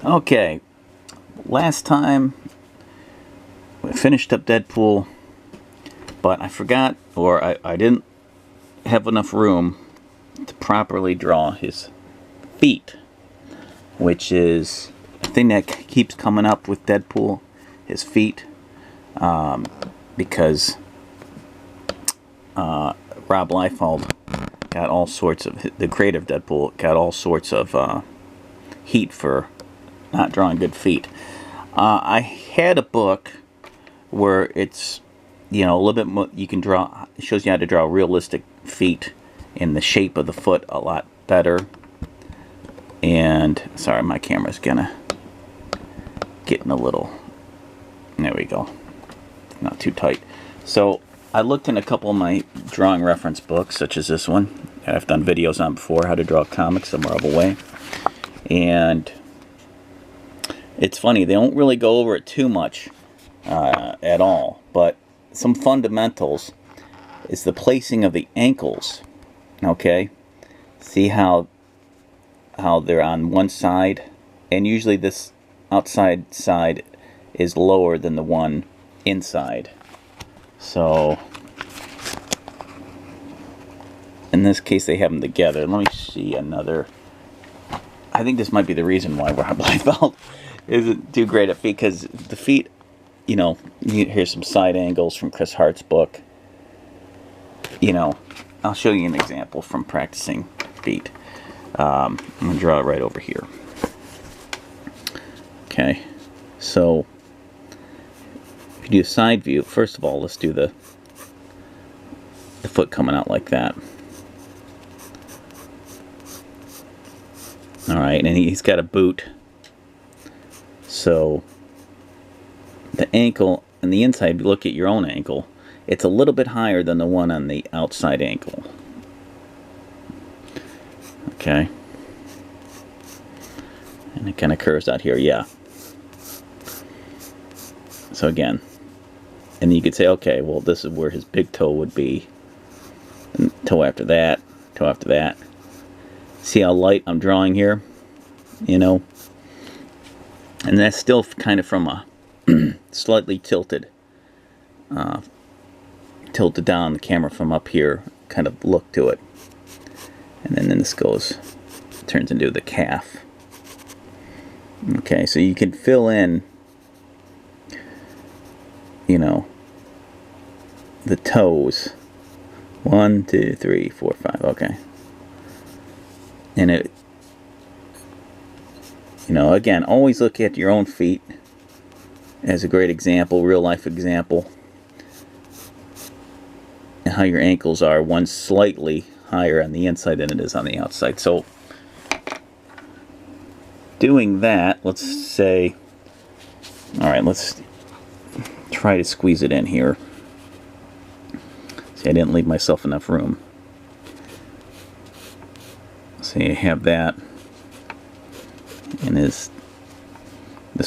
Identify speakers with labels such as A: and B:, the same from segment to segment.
A: Okay, last time we finished up Deadpool, but I forgot, or I didn't have enough room to properly draw his feet, which is a thing that keeps coming up with Deadpool, his feet, because Rob Liefeld got all sorts of, the creative Deadpool got all sorts of heat for not drawing good feet. I had a book where it's, you know, a little bit more, you can draw, it shows you how to draw realistic feet in the shape of the foot a lot better. And sorry, my camera's getting a little, there we go, not too tight. So I looked in a couple of my drawing reference books, such as this one that I've done videos on before, How to Draw Comics the Marvel Way. And it's funny, they don't really go over it too much at all, but some fundamentals is the placing of the ankles. Okay, see how they're on one side, and usually this outside side is lower than the one inside. So in this case they have them together. Let me see another. I think this might be the reason why Rob Liefeld isn't too great at feet, because the feet, you know, here's some side angles from Chris Hart's book. You know, I'll show you an example from practicing feet. I'm going to draw it right over here. Okay, so if you do a side view, first of all, let's do the foot coming out like that. Alright, and he's got a boot. So the ankle on the inside, look at your own ankle, it's a little bit higher than the one on the outside ankle. Okay. And it kind of curves out here, yeah. So again, and you could say, okay, well, this is where his big toe would be. And toe after that, toe after that. See how light I'm drawing here? You know? And that's still kind of from a slightly tilted down the camera from up here kind of look to it. And then this turns into the calf. Okay, so you can fill in, you know, the toes. 1, 2, 3, 4, 5, okay. And it, you know, again, always look at your own feet as a great example, real life example, and how your ankles are. One's slightly higher on the inside than it is on the outside. So doing that, let's say, all right, let's try to squeeze it in here. See, I didn't leave myself enough room. So you have that, and this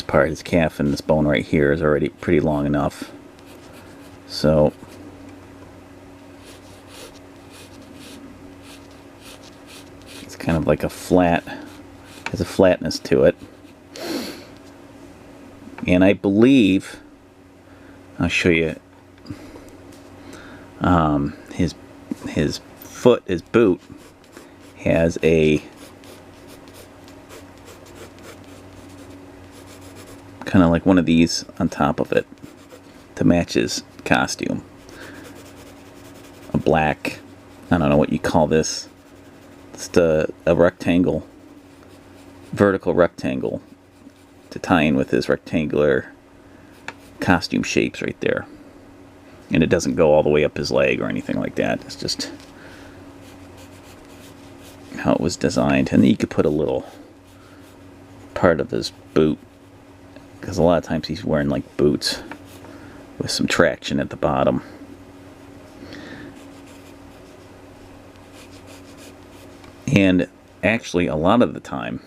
A: part, his calf, and this bone right here is already pretty long enough. So it's kind of like a flat, has a flatness to it. And I believe, I'll show you, his foot, his boot, has a kind of like one of these on top of it to match his costume. A black, I don't know what you call this, just a rectangle, vertical rectangle to tie in with his rectangular costume shapes right there. And it doesn't go all the way up his leg or anything like that. It's just how it was designed. And then you could put a little part of his boot, because a lot of times he's wearing like boots with some traction at the bottom. And actually a lot of the time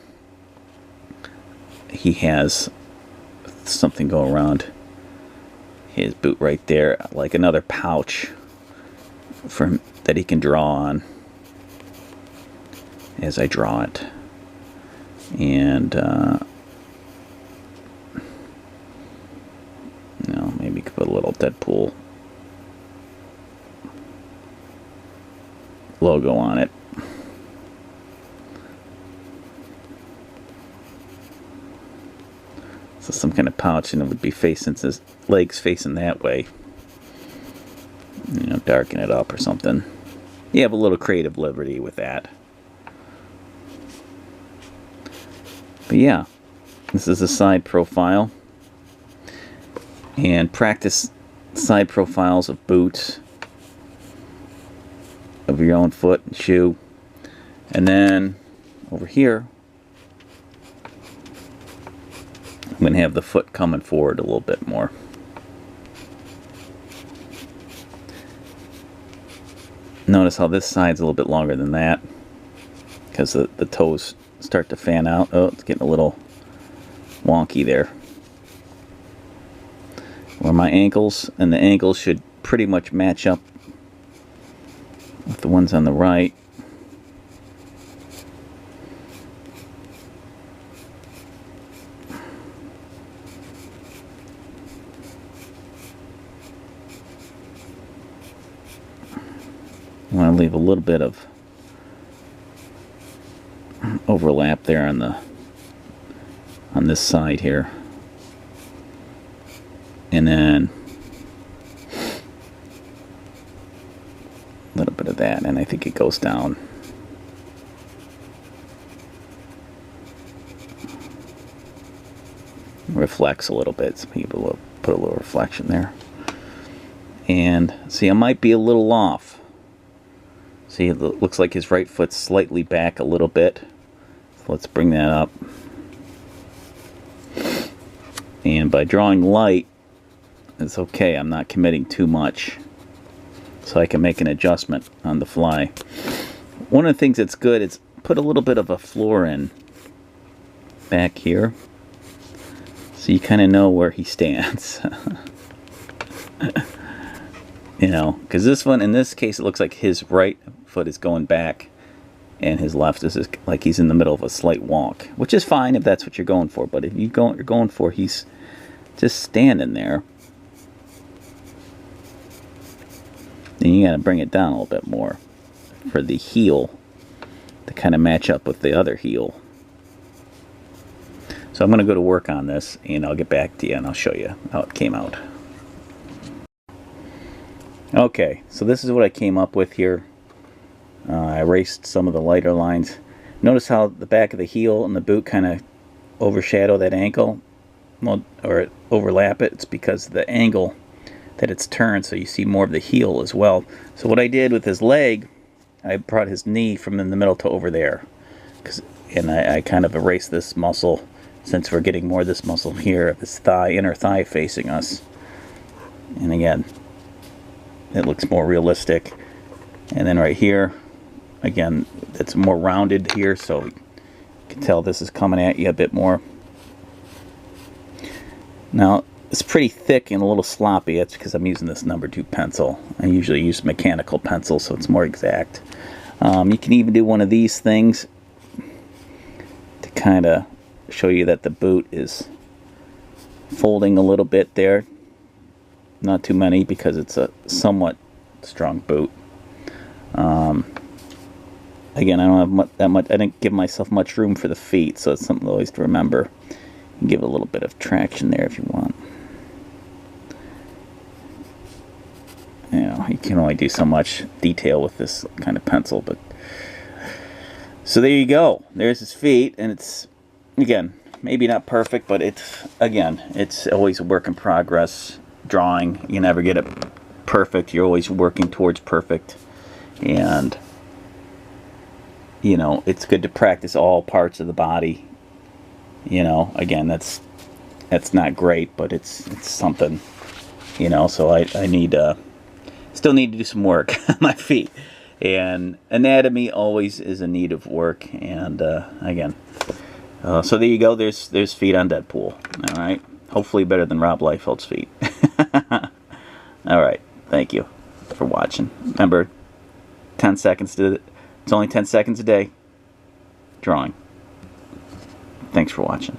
A: he has something go around his boot right there, like another pouch for him that he can draw on as I draw it. And Deadpool logo on it. So some kind of pouch, and it would be facing his legs facing that way. You know, darken it up or something. You have a little creative liberty with that. But yeah, this is a side profile. And practice side profiles of boots, of your own foot and shoe. And then over here, I'm going to have the foot coming forward a little bit more. Notice how this side's a little bit longer than that, because the toes start to fan out. Oh, it's getting a little wonky there. Where my ankles, and the ankles should pretty much match up with the ones on the right. I want to leave a little bit of overlap there on this side here, and then a little bit of that, and I think it goes down. Reflects a little bit, so people will put a little reflection there. And see, I might be a little off. See, it looks like his right foot's slightly back a little bit. So let's bring that up. And by drawing light, it's okay. I'm not committing too much. So I can make an adjustment on the fly. One of the things that's good is put a little bit of a floor in back here, so you kind of know where he stands. You know, because this one, in this case, it looks like his right foot is going back and his left is like he's in the middle of a slight wonk, which is fine if that's what you're going for. But if you're going for he's just standing there, then you got to bring it down a little bit more for the heel to kind of match up with the other heel. So I'm going to go to work on this, and I'll get back to you and I'll show you how it came out. Okay, so this is what I came up with here. I erased some of the lighter lines. Notice how the back of the heel and the boot kind of overshadow that ankle, well, or overlap it. It's because of the angle that it's turned, so you see more of the heel as well. So what I did with his leg, I brought his knee from in the middle to over there, and I kind of erased this muscle, since we're getting more of this muscle here of his thigh, inner thigh facing us. And again, it looks more realistic. And then right here, again, it's more rounded here, so you can tell this is coming at you a bit more. Now, it's pretty thick and a little sloppy. That's because I'm using this number 2 pencil. I usually use mechanical pencil, so it's more exact. You can even do one of these things to kind of show you that the boot is folding a little bit there. Not too many, because it's a somewhat strong boot. Again, I don't have that much. I didn't give myself much room for the feet, so it's something always to remember. You can give it a little bit of traction there if you want. You know, you can only do so much detail with this kind of pencil, but so there you go. There's his feet, and it's, again, maybe not perfect, but it's always a work in progress. Drawing, you never get it perfect. You're always working towards perfect, and you know, it's good to practice all parts of the body. You know, again, that's not great, but it's something. You know, so I still need to do some work on my feet, and anatomy always is in need of work. And again, so there you go. There's feet on Deadpool. All right. Hopefully better than Rob Liefeld's feet. Alright, thank you for watching. Remember, 10 seconds it's only 10 seconds a day drawing. Thanks for watching.